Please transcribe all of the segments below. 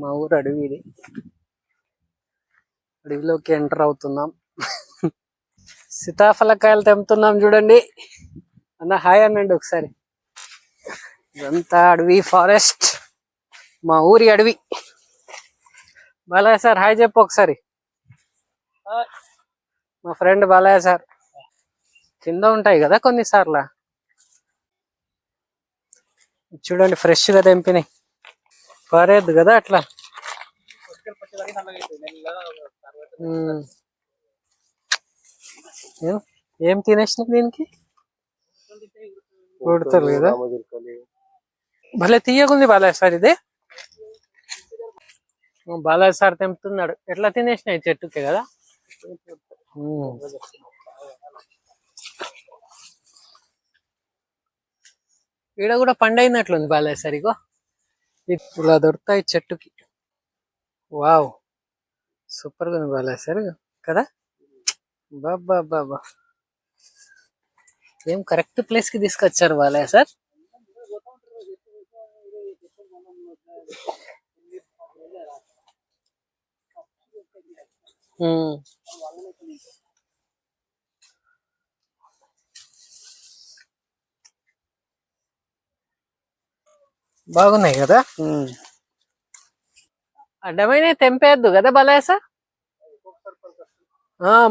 మా ఊరు అడవి ఇది. అడవిలోకి ఎంటర్ అవుతున్నాం. సీతాఫలకాయలు తెంపుతున్నాం చూడండి. అన్న హాయ్ అనండి ఒకసారి. ఇదంతా అడవి, ఫారెస్ట్, మా ఊరి అడవి. బాలయ్య సార్ హాయ్ చెప్పు ఒకసారి. మా ఫ్రెండ్ బాలయ్య సార్. కింద ఉంటాయి కదా కొన్నిసార్లు. చూడండి ఫ్రెష్ గా తెంపినాయి. పారేద్దు కదా అట్లా. ఏం తినేసిన దీనికి కొడతారు కదా. భలే తీయగుంది బాలయ్య సార్ ఇది. బాలయ్య సార్ తెంపుతున్నాడు. ఎట్లా తినేసినాయి చెట్టుకే కదా. ఈడ కూడా పండైనట్లుంది బాలయ్య సార్. ఇగో ఇలా దొరుకుతాయి చెట్టుకి. వావ్ సూపర్ గా ఉంది బాలయ్య సార్ కదా. బాబా బాబా ఏం కరెక్ట్ ప్లేస్ కి తీసుకొచ్చారు బాలయ్య సార్. బాగున్నాయి కదా. అడ్డమైన తెంపేయద్దు కదా బాలయ్య సార్.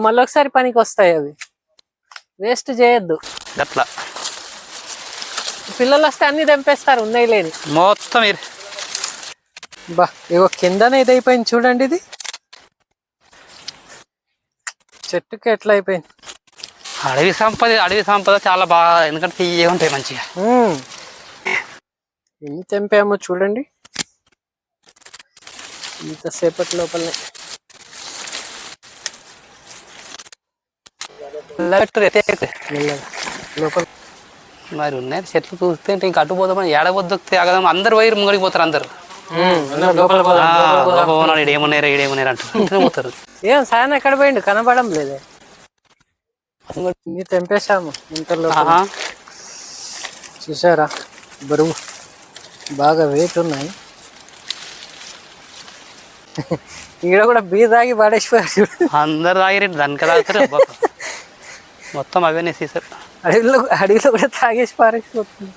మళ్ళొకసారి పనికి వస్తాయి అవి. వేస్ట్ చేయొద్దు అట్లా. పిల్లలు వస్తే అన్ని తెంపేస్తారు ఉన్నాయి లేని మొత్తం. బా ఇగో కిందనే ఇదైపోయింది చూడండి. ఇది చెట్టుకి ఎట్లా అయిపోయింది. అడవి సంపద చాలా బాగా, ఎందుకంటే తీయగా ఉంటాయి మంచిగా. ఎన్ని తెంపామో చూడండి ఇంతసేపటి లోపలనే. లోపల మరి ఉన్నాయి చెట్లు చూస్తే ఇంకా అటు పోదామని ఏడవద్దొక్తే ఆగదాం. అందరు వైరు ముంగడికి పోతారు. అందరు ఇడేమన్నారా ఇడేమన్నారా అంటారు పోతారు. ఏం సాయం ఎక్కడ పోయిండు కనబడం లేదే. తెంపేశాము ఇంతలో. చూసారా బరువు బాగా వెయిట్ ఉన్నాయి. ఈడ కూడా బీర్ తాగి పడేసిపోయారు. అందరు తాగిరండి దానికి తాగుతారు. మొత్తం అవన్నీ తీసారు. అడవిలో కూడా తాగేసి పారేసిపోతుంది.